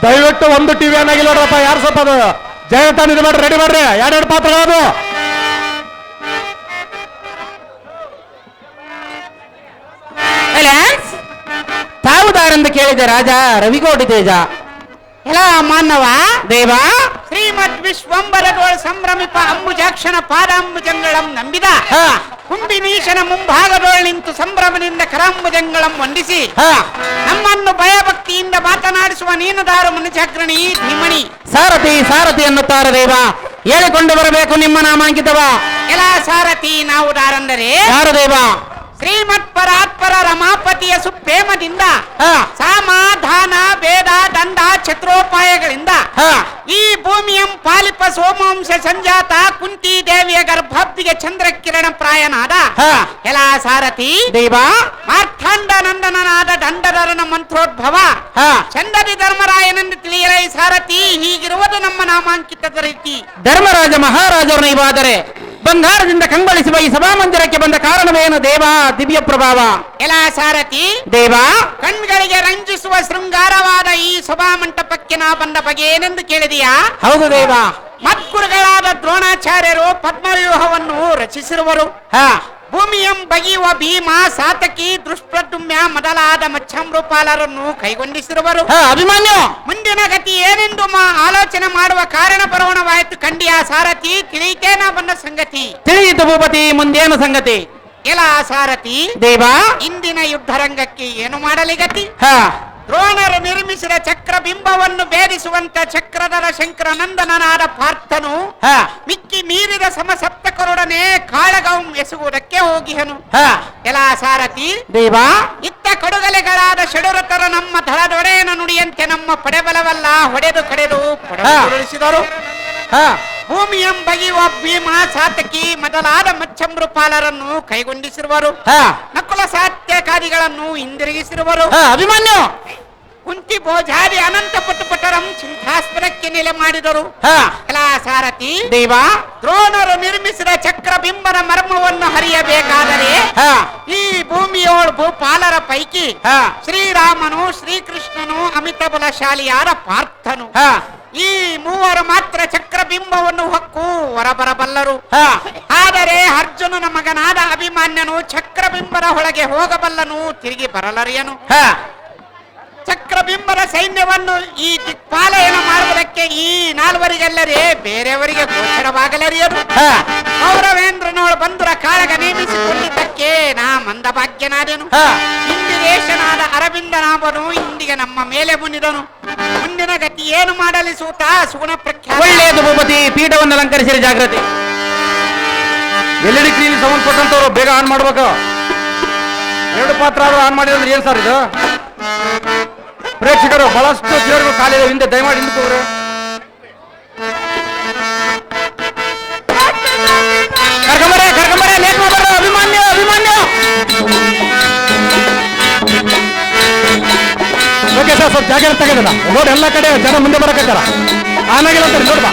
ದಯವಿಟ್ಟು ಒಂದು ಟಿವಿ ಏನಾಗಿಲ್ಲ ನೋಡ್ರಪ್ಪ. ಯಾರು ಸ್ವಲ್ಪ ಅದು ಜಯಂತ ಇದು ಮಾಡ್ರಿ, ರೆಡಿ ಮಾಡ್ರಿ. ಎರಡೆರಡು ಪಾತ್ರಗಳದು. ತಾವುದಾರೆಂದು ಕೇಳಿದೆ ರಾಜ ರವಿಕೋಟಿ ತೇಜ. ಎಲ್ಲ ಮಾನವ ದೇವ ಶ್ರೀಮದ್ ವಿಶ್ವಂಬರದೋಳ ಸಂಭ್ರಮಿಪ ಅಂಬುಜಾಕ್ಷಣ ಪಾದಾಂಬುಜಂಗಳಂ ನಂಬಿದ ಕುಂಬಿನೀಶನ ಮುಂಭಾಗದೋಳು ನಿಂತು ಸಂಭ್ರಮದಿಂದ ಕರಾಂಬುಜಂಗಳಂ ವಂದಿಸಿ ನಮ್ಮನ್ನು ಭಯಭಕ್ತಿಯಿಂದ ಮಾತನಾಡಿಸುವ ನೀನುದಾರು ಮನುಜಾಗ್ರಣಿ ಧೀಮಣಿ ಸಾರಥಿ ಸಾರಥಿ ಎನ್ನುತ್ತಾರ ದೇವ. ಹೇಳಿಕೊಂಡು ಬರಬೇಕು ನಿಮ್ಮ ನಾಮಾಂಕಿತವ. ಎಲ್ಲ ಸಾರಥಿ ನಾವುದಾರಂದರೆ ಯಾರು ದೇವ? ಶ್ರೀಮತ್ ಪರಾತ್ಪರ ರಮಾಪತಿಯ ಸುಪ್ರೇಮದಿಂದ ಸಮಾಧಾನ ಭೇದ ದಂಡ ಛತ್ರೋಪಾಯಗಳಿಂದ ಈ ಭೂಮಿಯಂ ಪಾಲಿಪ ಸೋಮವಂಶ ಸಂಜಾತ ಕುಂತಿ ದೇವಿಯ ಗರ್ಭಾಬ್ದಿಗೆ ಚಂದ್ರಕಿರಣ ಪ್ರಾಯನಾದ ಎಲ್ಲ ಸಾರಥಿ ದೇವ ಮಾರ್ಥಾಂಡ ನಂದನನಾದ ದಂಡಧರನ ಮಂತ್ರೋದ್ಭವ ಚಂದದಿ ಧರ್ಮರಾಯನೆಂದು ತಿಳಿಯಲೈ ಸಾರಥಿ. ಹೀಗಿರುವುದು ನಮ್ಮ ನಾಮಾಂಕಿತದ ರೀತಿ. ಧರ್ಮರಾಜ ಮಹಾರಾಜರು ನೀವಾದರೆ ಬಂಗಾರದಿಂದ ಕಂಗೊಳಿಸುವ ಈ ಸಭಾಮಂದಿರಕ್ಕೆ ಬಂದ ಕಾರಣವೇನು ದೇವ? ದಿವ್ಯ ಪ್ರಭಾವ. ಎಲ್ಲ ಸಾರಥಿ ದೇವ ಕಣ್ಗಳಿಗೆ ರಂಜಿಸುವ ಶೃಂಗಾರವಾದ ಈ ಸಭಾಮಂಟಪಕ್ಕೆ ನಾ ಬಂದ ಬಗೆ ಏನೆಂದು ಕೇಳಿದೆಯಾ? ಹೌದು ದೇವ. ಮತ್ಗುರುಗಳಾದ ದ್ರೋಣಾಚಾರ್ಯರು ಪದ್ಮವ್ಯೂಹವನ್ನು ರಚಿಸಿರುವರು. ಭೂಮಿಯಂ ಬಗೆಯುವ ಭೀಮ ಸಾತಕಿ ದೃಷ್ಪ್ರದ್ಯುಮ್ನ ಮೊದಲಾದ ಮಚ್ಛಾಮೃಪಾಲರನ್ನು ಕೈಗೊಂಡಿಸಿರುವರು. ಅಭಿಮನ್ಯು ಮುಂದಿನ ಗತಿ ಏನೆಂದು ಆಲೋಚನೆ ಮಾಡುವ ಕಾರಣ ಬರೋಣವಾಯಿತು ಕಂಡಿಯ ಸಾರಥಿ. ತಿಳಿತೇನ ಬಂದ ಸಂಗತಿ ತಿಳಿಯಿತು ಭೂಪತಿ. ಮುಂದೇನು ಸಂಗತಿ? ಎಲ್ಲ ಸಾರಥಿ ದೇವ ಇಂದಿನ ಯುದ್ಧರಂಗಕ್ಕೆ ಏನು ಮಾಡಲಿಗತಿ? ದ್ರೋಣರು ನಿರ್ಮಿಸಿದ ಚಕ್ರಬಿಂಬವನ್ನು ಭೇದಿಸುವಂತ ಚಕ್ರಧರ ಶಂಕರನಂದನನಾದ ಪಾರ್ಥನು ಮಿಕ್ಕಿ ಮೀರಿದ ಸಮಸಪ್ತಕರೊಡನೆ ಕಾಳಗಂ ಎಸುವುದಕ್ಕೆ ಹೋಗಿಹನು. ಎಲ್ಲ ಸಾರಥಿ ದೇವ ಇತ್ತ ಕಡುಗಲೆಗಳಾದ ಷಡುರತರ ನಮ್ಮ ದಳದೊಡೆಯನ ನುಡಿಯಂತೆ ನಮ್ಮ ಪಡೆಬಲವಲ್ಲ ಹೊಡೆದು ಕಡೆದು ಪಡೆದುರುಳಿಸಿದರು. ಭೂಮಿಯಂ ಬಗೆಯುವ ಭೀಮ ಸಾತಕಿ ಮೊದಲಾದ ಮಚ್ಚಮೃಪಾಲರನ್ನು ಕೈಗೊಂಡಿಸಿರುವರು. ನಕುಲ ಸಾತ್ಯಕಾದಿಗಳನ್ನು ಹಿಂದಿರುಗಿಸಿರುವರು. ಅಭಿಮನ್ಯು ಕುಂತಿ ಭೋಜಾದಿ ಅನಂತ ಪಟುಪಟರಂ ಸಿಂಹಾಸನಕ್ಕೆ ನೆಲೆ ಮಾಡಿದರು. ಸಾರಥಿ ದೇವ ದ್ರೋಣರು ನಿರ್ಮಿಸಿದ ಚಕ್ರಬಿಂಬನ ಮರ್ಮವನ್ನು ಹರಿಯಬೇಕಾದರೆ ಈ ಭೂಮಿಯೋಳು ಭೂಪಾಲರ ಪೈಕಿ ಶ್ರೀರಾಮನು ಶ್ರೀಕೃಷ್ಣನು ಅಮಿತ ಬಲಶಾಲಿಯಾದ ಪಾರ್ಥನು ಈ ಮೂವರು ಮಾತ್ರ ಚಕ್ರಬಿಂಬವನ್ನು ಹೊಕ್ಕು ಹೊರಬರಬಲ್ಲರು. ಆದರೆ ಅರ್ಜುನನ ಮಗನಾದ ಅಭಿಮನ್ಯನು ಚಕ್ರಬಿಂಬದ ಒಳಗೆ ಹೋಗಬಲ್ಲನು, ತಿರುಗಿ ಬರಲರಿಯನು. ಚಕ್ರಬಿಂಬದ ಸೈನ್ಯವನ್ನು ಈ ದಿಕ್ಪಾಲಯನ ಮಾಡುವುದಕ್ಕೆ ಈ ನಾಲ್ವರಿಗೆಲ್ಲರೇ ಬೇರೆಯವರಿಗೆ ಗೋಚರವಾಗಲರಿಯರು. ಕೌರವೇಂದ್ರನೋಳು ಬಂಧುರ ಕಾಳಗ ನೇಮಿಸಿಕೊಂಡಿದ್ದಕ್ಕೆ ನಾ ಮಂದಭಾಗ್ಯನಾದೆನು. ಇಂದಿರೇಶನಾದ ಅರವಿಂದನಾಮನು ಇಂದಿಗೆ ನಮ್ಮ ಮೇಲೆ ಮುನಿದನು. ಮುಂದಿನ ಗತಿ ಏನು ಮಾಡಲಿ ಸೂತ? ಸುಗುಣ ಪ್ರಖ್ಯಾತ. ಒಳ್ಳೆಯದು ಭೂಪತಿ. ಪೀಠವನ್ನು ಅಲಂಕರಿಸಿರಿ. ಜಾಗ್ರತೆ. LED ಸ್ಕ್ರೀನ್ ಸಂಬಂಧಪಟ್ಟಂತವ್ರು ಬೇಗ ಆನ್ ಮಾಡ್ಬೇಕು. ಎರಡು ಪಾತ್ರ ಆದ್ರೂ ಆನ್ ಮಾಡಿದ್ರೆ ಏನ್ ಸರ್ ಇದು? ಪ್ರೇಕ್ಷಕರು ಬಹಳಷ್ಟು ಚೇರ್ಗಳು ಖಾಲಿ ಹಿಂದೆ ದಯಮಾಡಿ ಹಿಂದೆ ಹೋಗ್ರೆ. ಕರ್ಕೊಂಬರ ಲೇಟ್ ಮಾಡ್ಬಾರ. ಅಭಿಮನ್ಯು ಅಭಿಮನ್ಯು ಓಕೆ ಸರ್, ಸ್ವಲ್ಪ ಜಾಗ ತೆಗೆದಿಲ್ಲ ನೋಡಿ. ಎಲ್ಲ ಕಡೆ ಜನ ಮುಂದೆ ಬರಕತ್ತಾರ. ಆನಾಗಿಲ್ಲ ಅಂತಾರೆ ನೋಡ್ಬಾ.